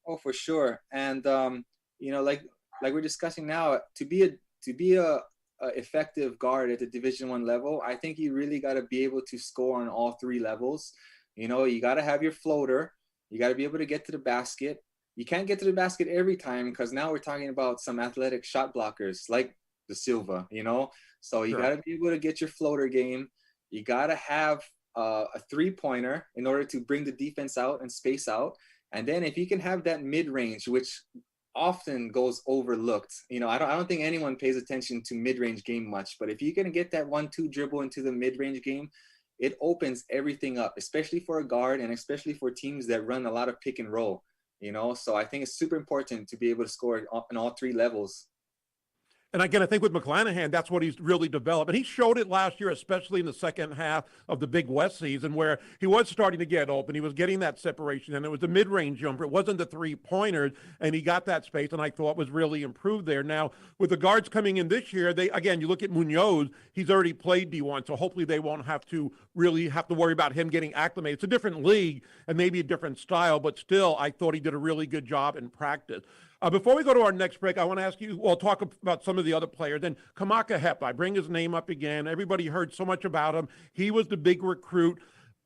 [SPEAKER 9] Oh, for sure. And like we're discussing now, to be a effective guard at the Division I level, I think you really got to be able to score on all three levels. You got to have your floater. You got to be able to get to the basket. You can't get to the basket every time, because now we're talking about some athletic shot blockers like the Silva, So you got to be able to get your floater game. You got to have a three-pointer in order to bring the defense out and space out. And then if you can have that mid-range, which often goes overlooked, I don't think anyone pays attention to mid-range game much, but if you can get that 1-2 dribble into the mid-range game, it opens everything up, especially for a guard and especially for teams that run a lot of pick and roll, So I think it's super important to be able to score on all three levels.
[SPEAKER 8] And again, I think with McClanahan, that's what he's really developed. And he showed it last year, especially in the second half of the Big West season, where he was starting to get open. He was getting that separation, and it was the mid-range jumper. It wasn't the three-pointers, and he got that space, and I thought was really improved there. Now, with the guards coming in this year, you look at Munoz, he's already played D1, so hopefully they won't have to worry about him getting acclimated. It's a different league and maybe a different style, but still, I thought he did a really good job in practice. Before we go to our next break, I want to ask you, talk about some of the other players. And Kamaka Hepa, I bring his name up again. Everybody heard so much about him. He was the big recruit,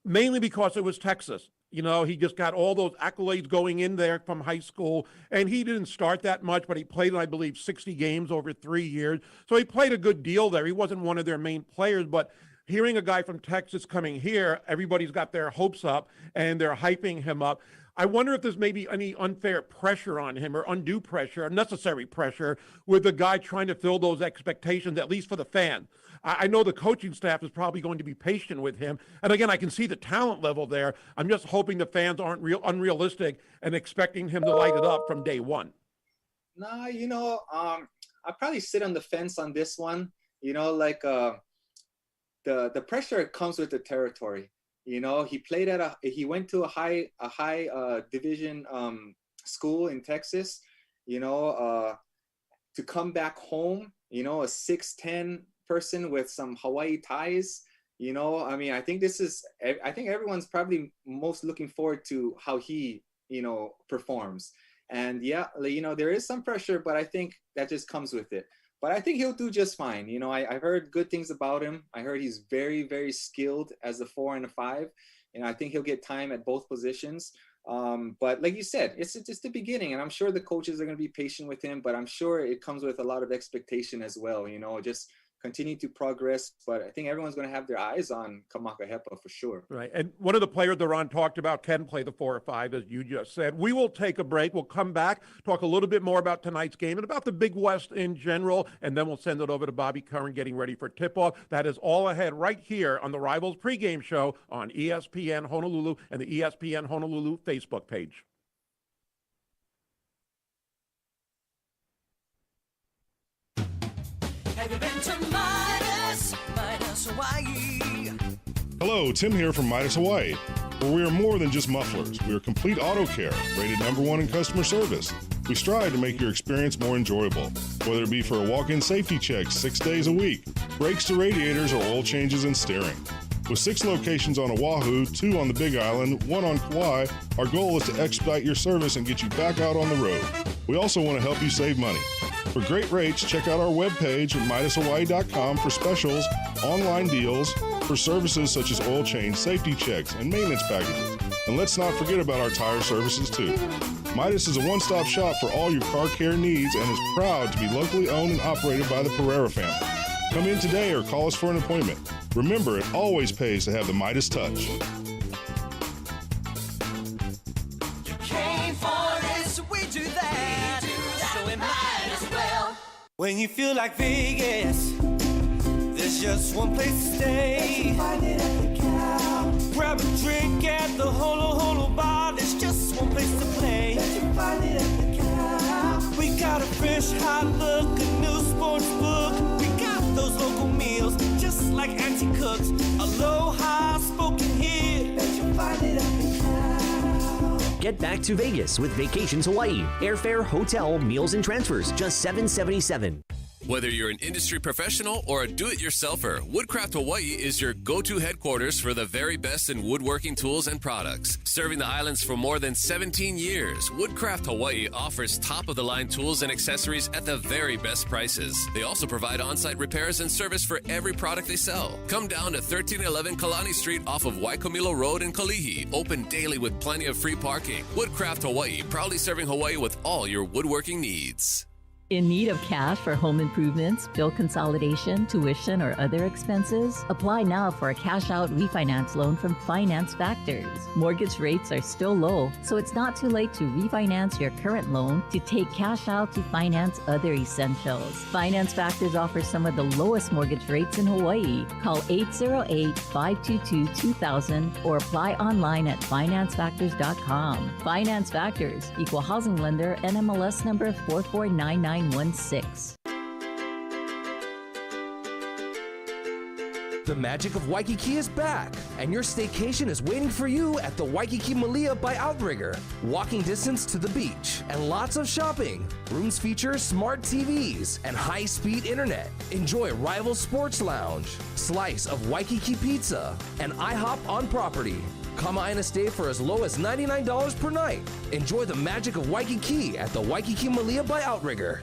[SPEAKER 8] mainly because it was Texas. He just got all those accolades going in there from high school. And he didn't start that much, but he played, I believe, 60 games over 3 years. So he played a good deal there. He wasn't one of their main players, but hearing a guy from Texas coming here, everybody's got their hopes up and they're hyping him up. I wonder if there's maybe any unfair pressure on him or undue pressure, unnecessary pressure with the guy trying to fill those expectations, at least for the fan. I know the coaching staff is probably going to be patient with him. And again, I can see the talent level there. I'm just hoping the fans aren't unrealistic and expecting him to light it up from day one.
[SPEAKER 9] No, I probably sit on the fence on this one. The pressure comes with the territory. He played he went to a high division school in Texas, to come back home, a 6'10" person with some Hawaii ties, I think I think everyone's probably most looking forward to how he, performs. And there is some pressure, but I think that just comes with it. But I think he'll do just fine. I've heard good things about him. I heard he's very, very skilled as a 4 and a 5. And I think he'll get time at both positions. But like you said, it's just the beginning. And I'm sure the coaches are going to be patient with him. But I'm sure it comes with a lot of expectation as well. Just continue to progress. But I think everyone's going to have their eyes on Kamaka Hepa for sure.
[SPEAKER 8] Right. And one of the players that Ron talked about can play the 4 or 5, as you just said. We will take a break. We'll come back, talk a little bit more about tonight's game and about the Big West in general, and then we'll send it over to Bobby Curran getting ready for tip-off. That is all ahead right here on the Rivals Pregame Show on ESPN Honolulu and the ESPN Honolulu Facebook page.
[SPEAKER 2] Have you been to Midas Hawaii?
[SPEAKER 5] Hello, Tim here from Midas Hawaii, where we are more than just mufflers. We are complete auto care, rated #1 in customer service. We strive to make your experience more enjoyable, whether it be for a walk-in safety check 6 days a week, brakes to radiators, or oil changes and steering. With 6 locations on Oahu, 2 on the Big Island, 1 on Kauai, our goal is to expedite your service and get you back out on the road. We also want to help you save money. For great rates, check out our webpage at MidasHawaii.com for specials, online deals, for services such as oil change, safety checks, and maintenance packages. And let's not forget about our tire services too. Midas is a one-stop shop for all your car care needs and is proud to be locally owned and operated by the Pereira family. Come in today or call us for an appointment. Remember, it always pays to have the Midas touch.
[SPEAKER 2] You came for When you feel like Vegas, there's just one place to stay. Find it at the Cow. Grab a drink at the Holo Holo Bar. There's just one place to play. Find it at the Cow. We got a fresh, hot look, a new sports book. We got those local meals, just like Auntie cooks. Aloha spoken here. Bet you find it at the Cow.
[SPEAKER 6] Get back to Vegas with Vacations Hawaii. Airfare, hotel, meals, and transfers, just $777.
[SPEAKER 7] Whether you're an industry professional or a do-it-yourselfer, Woodcraft Hawaii is your go-to headquarters for the very best in woodworking tools and products. Serving the islands for more than 17 years, Woodcraft Hawaii offers top-of-the-line tools and accessories at the very best prices. They also provide on-site repairs and service for every product they sell. Come down to 1311 Kalani Street off of Waikamilo Road in Kalihi. Open daily with plenty of free parking. Woodcraft Hawaii, proudly serving Hawaii with all your woodworking needs.
[SPEAKER 23] In need of cash for home improvements, bill consolidation, tuition, or other expenses? Apply now for a cash-out refinance loan from Finance Factors. Mortgage rates are still low, so it's not too late to refinance your current loan to take cash out to finance other essentials. Finance Factors offers some of the lowest mortgage rates in Hawaii. Call 808-522-2000 or apply online at financefactors.com. Finance Factors, equal housing lender, NMLS number 449916.
[SPEAKER 18] The magic of Waikiki is back, and your staycation is waiting for you at the Waikiki Malia by Outrigger. Walking distance to the beach and lots of shopping. Rooms feature smart TVs and high-speed internet. Enjoy Rivals Sports Lounge, slice of Waikiki pizza, and IHOP on property. Kamaina and stay for as low as $99 per night. Enjoy the magic of Waikiki at the Waikiki Malia by Outrigger.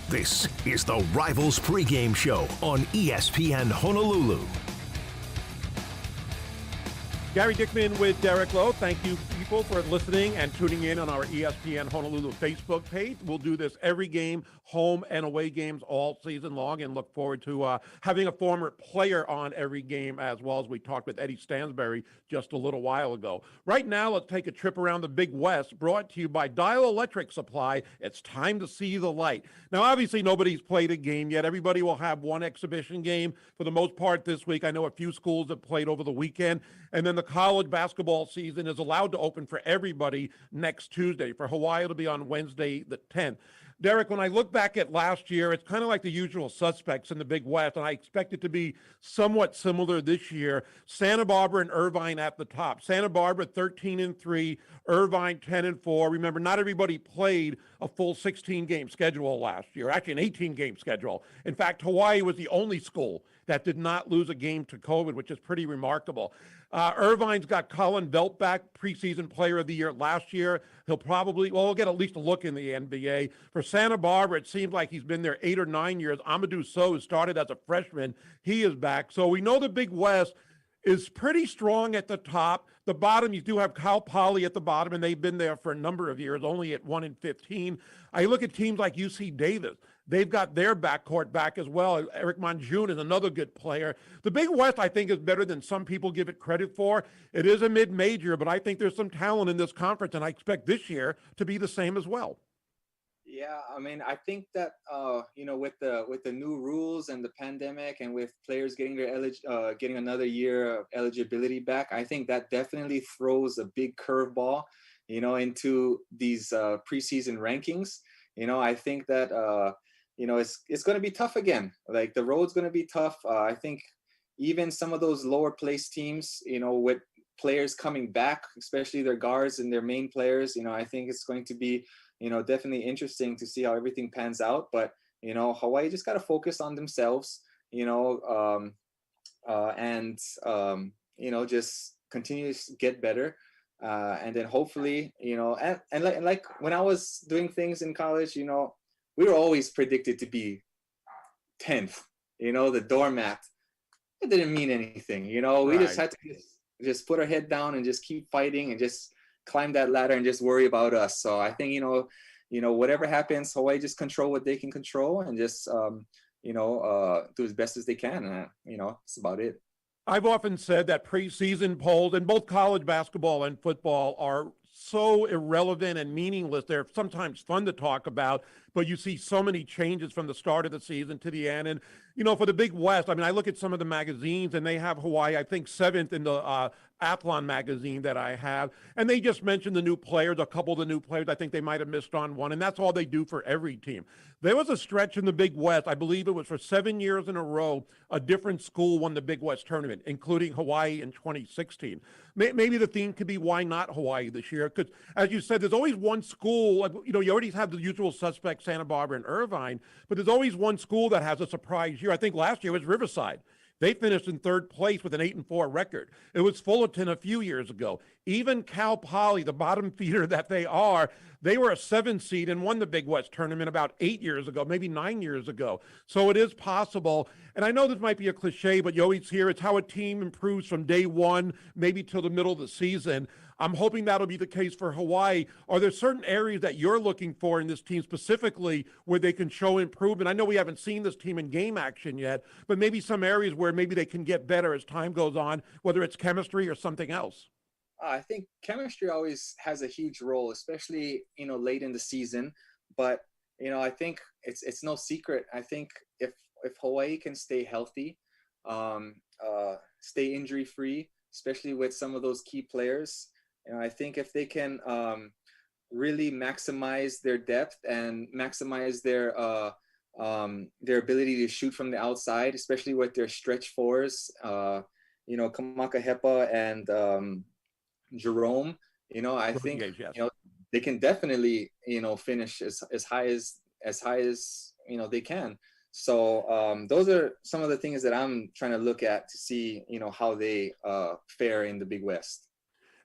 [SPEAKER 4] This is the Rivals Pregame Show on ESPN Honolulu.
[SPEAKER 8] Gary Dickman with Derrick Lowe. Thank you, people, for listening and tuning in on our ESPN Honolulu Facebook page. We'll do this every game, home and away games all season long, and look forward to having a former player on every game as well, as we talked with Eddie Stansberry just a little while ago. Right now, let's take a trip around the Big West, brought to you by Dial Electric Supply. It's time to see the light. Now, obviously, nobody's played a game yet. Everybody will have one exhibition game for the most part this week. I know a few schools have played over the weekend, and then the college basketball season is allowed to open for everybody next Tuesday. For Hawaii, it'll be on Wednesday the 10th. Derrick, when I look back at last year, it's kind of like the usual suspects in the Big West, and I expect it to be somewhat similar this year. Santa Barbara and Irvine at the top. Santa Barbara 13-3, Irvine 10-4. Remember, not everybody played a full 16-game schedule last year, actually an 18-game schedule. In fact, Hawaii was the only school that did not lose a game to COVID, which is pretty remarkable. Irvine's got Colin Velt back, preseason player of the year last year. He'll get at least a look in the NBA. For Santa Barbara, it seems like he's been there 8 or 9 years. Amadou Sow started as a freshman. He is back. So we know the Big West is pretty strong at the top. The bottom, you do have Cal Poly at the bottom, and they've been there for a number of years, only at 1-15. I look at teams like UC Davis. They've got their backcourt back as well. Eric Monjun is another good player. The Big West, I think, is better than some people give it credit for. It is a mid-major, but I think there's some talent in this conference, and I expect this year to be the same as well.
[SPEAKER 9] Yeah, I mean, I think that with the new rules and the pandemic, and with players getting getting another year of eligibility back, I think that definitely throws a big curveball, into these preseason rankings. I think that it's going to be tough again. Like, the road's going to be tough. I think even some of those lower place teams, with players coming back, especially their guards and their main players, I think it's going to be definitely interesting to see how everything pans out. But, Hawaii just got to focus on themselves, just continue to get better. And then hopefully, and like when I was doing things in college, we were always predicted to be 10th, the doormat. It didn't mean anything, we just had to just put our head down and just keep fighting and just climb that ladder and just worry about us. So I think, whatever happens, Hawaii just control what they can control and just, do as best as they can. And, that's about it.
[SPEAKER 8] I've often said that preseason polls in both college basketball and football are so irrelevant and meaningless. They're sometimes fun to talk about, but you see so many changes from the start of the season to the end. And, you know, for the Big West, I mean, I look at some of the magazines and they have Hawaii, I think, 7th in the Athlon magazine that I have. And they just mentioned the new players, a couple of the new players. I think they might have missed on one. And that's all they do for every team. There was a stretch in the Big West, I believe it was for 7 years in a row, a different school won the Big West tournament, including Hawaii in 2016. Maybe the theme could be, why not Hawaii this year? Because, as you said, there's always one school. You know, you already have the usual suspects, Santa Barbara and Irvine, but there's always one school that has a surprise year. I think last year was Riverside. They finished in 3rd place with an 8-4 record. It was Fullerton a few years ago. Even Cal Poly, the bottom feeder that they are, they were a 7 seed and won the Big West tournament about 8 years ago, maybe 9 years ago. So it is possible. And I know this might be a cliche, but you always hear it's how a team improves from day one, maybe till the middle of the season. I'm hoping that'll be the case for Hawaii. Are there certain areas that you're looking for in this team specifically where they can show improvement? I know we haven't seen this team in game action yet, but maybe some areas where maybe they can get better as time goes on, whether it's chemistry or something else.
[SPEAKER 9] I think chemistry always has a huge role, especially, you know, late in the season. But, you know, I think it's no secret. I think if Hawaii can stay healthy, stay injury free, especially with some of those key players, you know, I think if they can really maximize their depth and maximize their ability to shoot from the outside, especially with their stretch fours, you know, Kamaka Hepa and Jerome, you know, I think, you know, they can definitely, you know, finish as high as, you know, they can. So those are some of the things that I'm trying to look at to see, you know, how they fare in the Big West.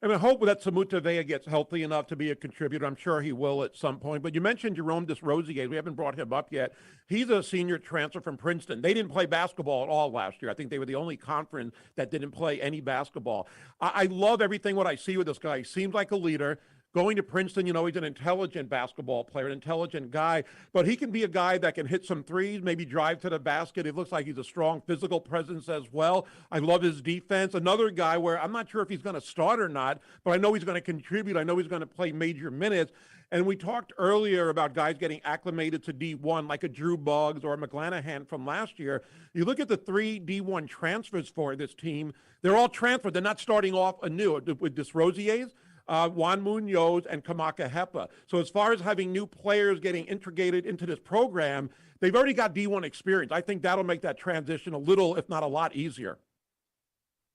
[SPEAKER 8] And I hope that Samutavea gets healthy enough to be a contributor. I'm sure he will at some point. But you mentioned Jerome Desrosiers. We haven't brought him up yet. He's a senior transfer from Princeton. They didn't play basketball at all last year. I think they were the only conference that didn't play any basketball. I love everything what I see with this guy. He seems like a leader. Going to Princeton, you know, he's an intelligent basketball player, an intelligent guy, but he can be a guy that can hit some threes, maybe drive to the basket. It looks like he's a strong physical presence as well. I love his defense. Another guy where I'm not sure if he's going to start or not, but I know he's going to contribute. I know he's going to play major minutes. And we talked earlier about guys getting acclimated to D1, like a Drew Buggs or a McClanahan from last year. You look at the 3 D1 transfers for this team, they're all transferred. They're not starting off anew. With Desrosiers, Juan Munoz, and Kamaka Hepa. So as far as having new players getting integrated into this program, they've already got D1 experience. I think that'll make that transition a little, if not a lot, easier.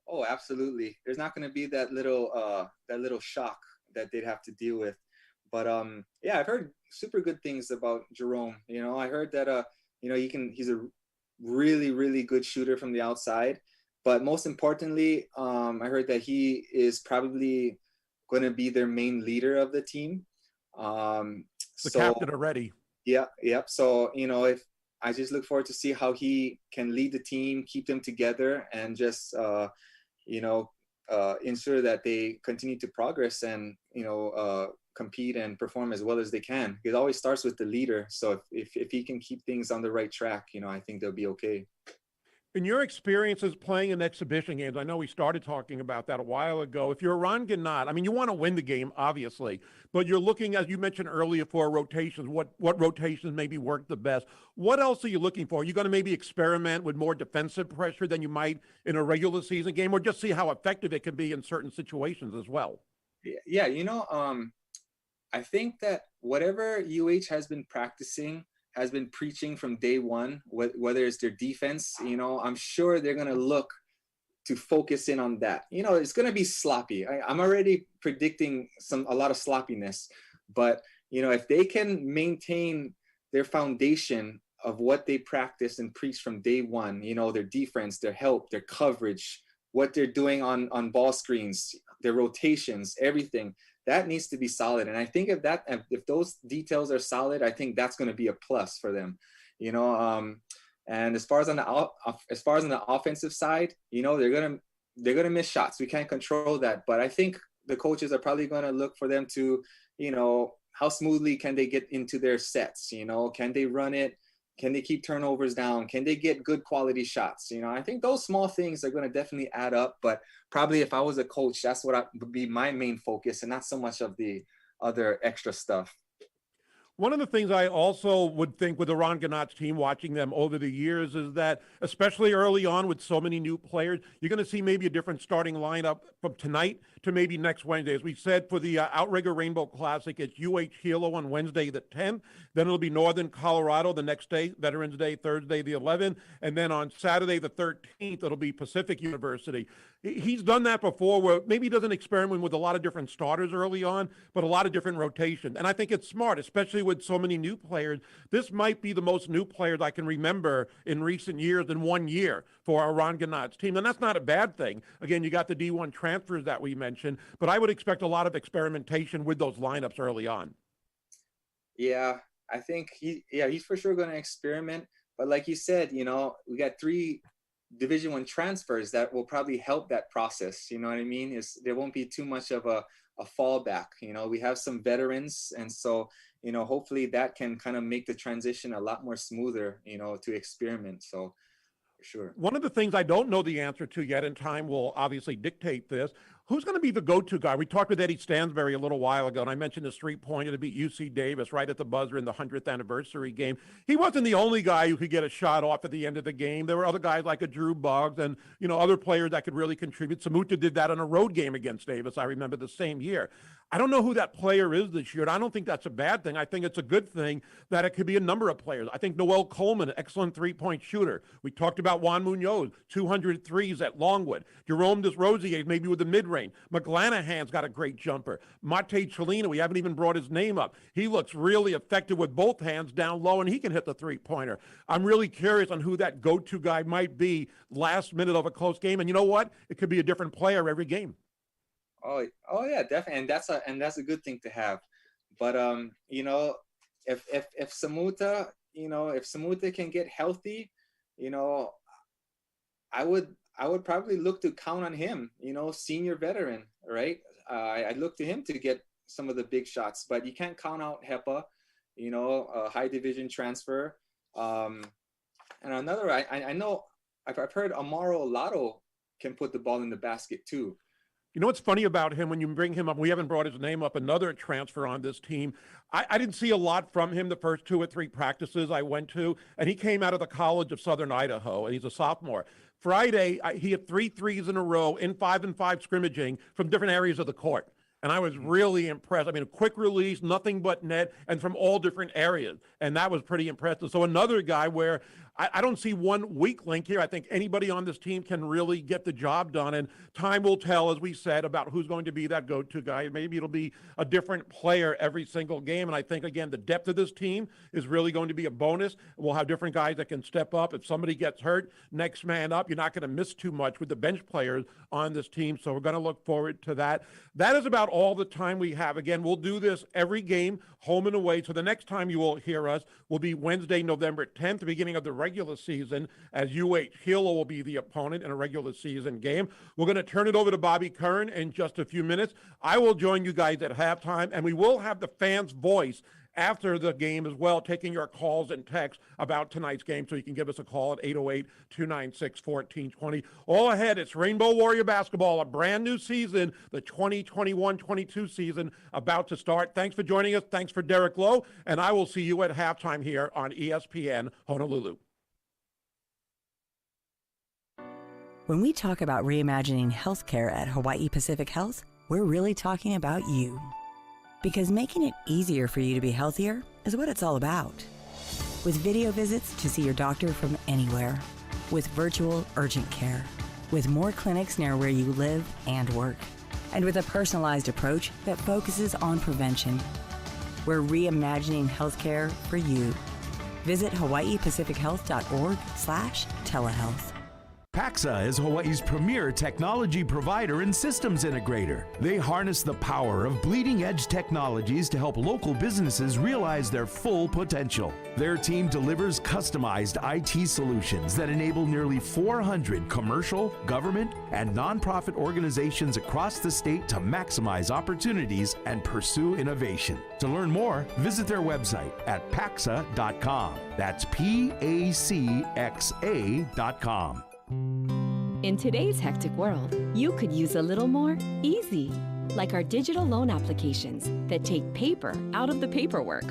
[SPEAKER 9] Oh, absolutely. There's not going to be that little shock that they'd have to deal with. But yeah, I've heard super good things about Jerome. You know, I heard that you know, he's a really, really good shooter from the outside. But most importantly, I heard that he is probably going to be their main leader of the team.
[SPEAKER 8] The captain already.
[SPEAKER 9] Yeah. So, you know, if I just look forward to see how he can lead the team, keep them together, and just, you know, ensure that they continue to progress and, you know, compete and perform as well as they can. It always starts with the leader. So if he can keep things on the right track, you know, I think they'll be okay.
[SPEAKER 8] In your experiences playing in exhibition games, I know we started talking about that a while ago. If you're Ron Gannat, I mean, you want to win the game, obviously, but you're looking, as you mentioned earlier, for rotations, what rotations maybe work the best. What else are you looking for? Are you going to maybe experiment with more defensive pressure than you might in a regular season game, or just see how effective it can be in certain situations as well?
[SPEAKER 9] Yeah, you know, I think that whatever UH has been practicing, has been preaching from day one, whether it's their defense, you know, I'm sure they're going to look to focus in on that. You know, it's going to be sloppy. I'm already predicting a lot of sloppiness, but, you know, if they can maintain their foundation of what they practice and preach from day one, you know, their defense, their help, their coverage, what they're doing on ball screens, their rotations, everything, that needs to be solid. And I think if those details are solid, I think that's going to be a plus for them, you know. And as far as on the offensive side, you know, they're gonna miss shots. We can't control that, but I think the coaches are probably going to look for them to, you know, how smoothly can they get into their sets? You know, can they run it? Can they keep turnovers down? Can they get good quality shots? You know, I think those small things are going to definitely add up. But probably if I was a coach, that's what would be my main focus, and not so much of the other extra stuff.
[SPEAKER 8] One of the things I also would think with the Ron Ganot's team, watching them over the years, is that especially early on with so many new players, you're going to see maybe a different starting lineup from tonight to maybe next Wednesday. As we said, for the Outrigger Rainbow Classic, it's UH Hilo on Wednesday the 10th. Then it'll be Northern Colorado the next day, Veterans Day, Thursday the 11th. And then on Saturday the 13th, it'll be Pacific University. He's done that before, where maybe he doesn't experiment with a lot of different starters early on, but a lot of different rotation. And I think it's smart, especially with so many new players. This might be the most new players I can remember in recent years in 1 year for our Ron Ganot's team. And that's not a bad thing. Again, you got the D1 transfers that we mentioned, but I would expect a lot of experimentation with those lineups early on.
[SPEAKER 9] Yeah, I think he's for sure going to experiment. But like you said, you know, we got 3 Division I transfers that will probably help that process. You know what I mean? There won't be too much of a fallback. You know, we have some veterans, and so, you know, hopefully that can kind of make the transition a lot more smoother, you know, to experiment. So for sure.
[SPEAKER 8] One of the things I don't know the answer to yet, and time will obviously dictate this, who's going to be the go-to guy? We talked with Eddie Stansberry a little while ago, and I mentioned the three-pointer to beat UC Davis right at the buzzer in the 100th anniversary game. He wasn't the only guy who could get a shot off at the end of the game. There were other guys like a Drew Boggs and, you know, other players that could really contribute. Samuta did that on a road game against Davis, I remember, the same year. I don't know who that player is this year, and I don't think that's a bad thing. I think it's a good thing that it could be a number of players. I think Noelle Coleman, an excellent three-point shooter. We talked about Juan Munoz, 200 threes at Longwood. Jerome Desrosiers, maybe with the mid-range. McGlanahan's got a great jumper. Mate Chelina, we haven't even brought his name up. He looks really effective with both hands down low, and he can hit the three-pointer. I'm really curious on who that go-to guy might be last minute of a close game. And you know what? It could be a different player every game.
[SPEAKER 9] Oh yeah, definitely, and that's a good thing to have. But you know, if Samuta, you know, if Samuta can get healthy, you know, I would probably look to count on him. You know, senior veteran, right? I'd look to him to get some of the big shots. But you can't count out Hepa, you know, a high division transfer. And another, I know I've heard Amaro Lotto can put the ball in the basket too.
[SPEAKER 8] You know what's funny about him when you bring him up? We haven't brought his name up, another transfer on this team. I didn't see a lot from him the first 2 or 3 practices I went to, and he came out of the College of Southern Idaho, and he's a sophomore. Friday, he hit 3 threes in a row in 5-and-5 scrimmaging from different areas of the court. And I was really impressed. I mean, a quick release, nothing but net, and from all different areas. And that was pretty impressive. So another guy where I don't see one weak link here. I think anybody on this team can really get the job done. And time will tell, as we said, about who's going to be that go-to guy. Maybe it'll be a different player every single game. And I think, again, the depth of this team is really going to be a bonus. We'll have different guys that can step up. If somebody gets hurt, next man up. You're not going to miss too much with the bench players on this team. So we're going to look forward to that. That is about all the time we have. Again, we'll do this every game, home and away. So the next time you will hear us will be Wednesday, November 10th, the beginning of the regular season, as UH Hilo will be the opponent in a regular season game. We're going to turn it over to Bobby Kern in just a few minutes. I will join you guys at halftime, and we will have the fans' voice after the game as well, taking your calls and texts about tonight's game. So you can give us a call at 808-296-1420. All ahead, it's Rainbow Warrior basketball, a brand new season, the 2021-22 season about to start. Thanks for joining us. Thanks for Derrick Lowe, and I will see you at halftime here on ESPN Honolulu.
[SPEAKER 11] When we talk about reimagining healthcare at Hawaii Pacific Health, we're really talking about you. Because making it easier for you to be healthier is what it's all about. With video visits to see your doctor from anywhere. With virtual urgent care. With more clinics near where you live and work. And with a personalized approach that focuses on prevention. We're reimagining healthcare for you. Visit hawaiipacifichealth.org/telehealth.
[SPEAKER 10] PAXA is Hawaii's premier technology provider and systems integrator. They harness the power of bleeding-edge technologies to help local businesses realize their full potential. Their team delivers customized IT solutions that enable nearly 400 commercial, government, and nonprofit organizations across the state to maximize opportunities and pursue innovation. To learn more, visit their website at paxa.com. That's PACXA.com.
[SPEAKER 12] In today's hectic world, you could use a little more easy, like our digital loan applications that take paper out of the paperwork.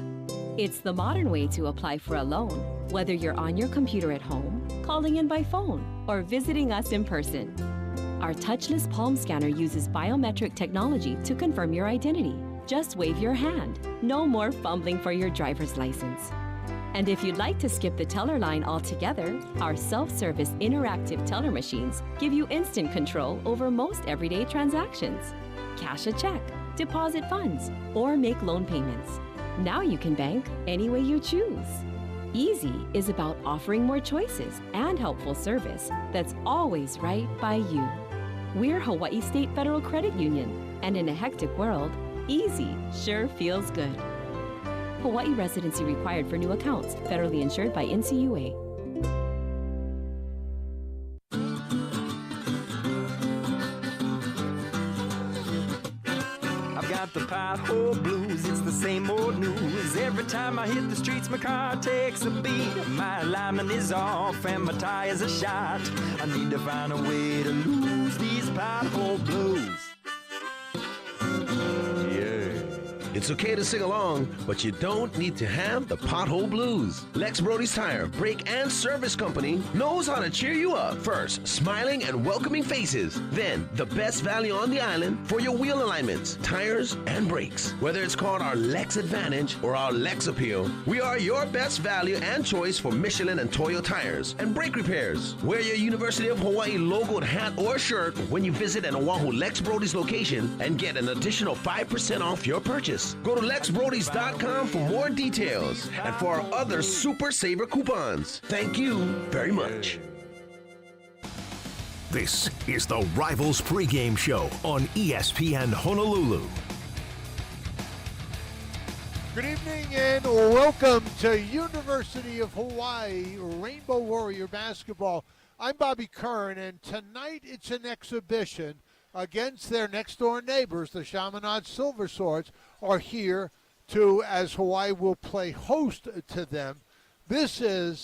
[SPEAKER 12] It's the modern way to apply for a loan, whether you're on your computer at home, calling in by phone, or visiting us in person. Our touchless palm scanner uses biometric technology to confirm your identity. Just wave your hand. No more fumbling for your driver's license. And if you'd like to skip the teller line altogether, our self-service interactive teller machines give you instant control over most everyday transactions. Cash a check, deposit funds, or make loan payments. Now you can bank any way you choose. Easy is about offering more choices and helpful service that's always right by you. We're Hawaii State Federal Credit Union, and in a hectic world, easy sure feels good. Hawaii residency required for new accounts. Federally insured by NCUA.
[SPEAKER 2] I've got the pothole blues, it's the same old news. Every time I hit the streets, my car takes a beat. My alignment is off and my tires are shot. I need to find a way to lose these pothole blues.
[SPEAKER 14] It's okay to sing along, but you don't need to have the pothole blues. Lex Brody's Tire, Brake, and Service Company knows how to cheer you up. First, smiling and welcoming faces. Then, the best value on the island for your wheel alignments, tires, and brakes. Whether it's called our Lex Advantage or our Lex Appeal, we are your best value and choice for Michelin and Toyo tires and brake repairs. Wear your University of Hawaii logoed hat or shirt when you visit an Oahu Lex Brody's location and get an additional 5% off your purchase. Go to lexbrodys.com for more details and for our other Super Saver coupons. Thank you very much.
[SPEAKER 4] This is the Rivals Pregame Show on ESPN Honolulu.
[SPEAKER 15] Good evening and welcome to University of Hawaii Rainbow Warrior Basketball. I'm Bobby Kern, and tonight it's an exhibition against their next-door neighbors. The Chaminade Silver Swords are here to, as Hawaii will play host to them. This is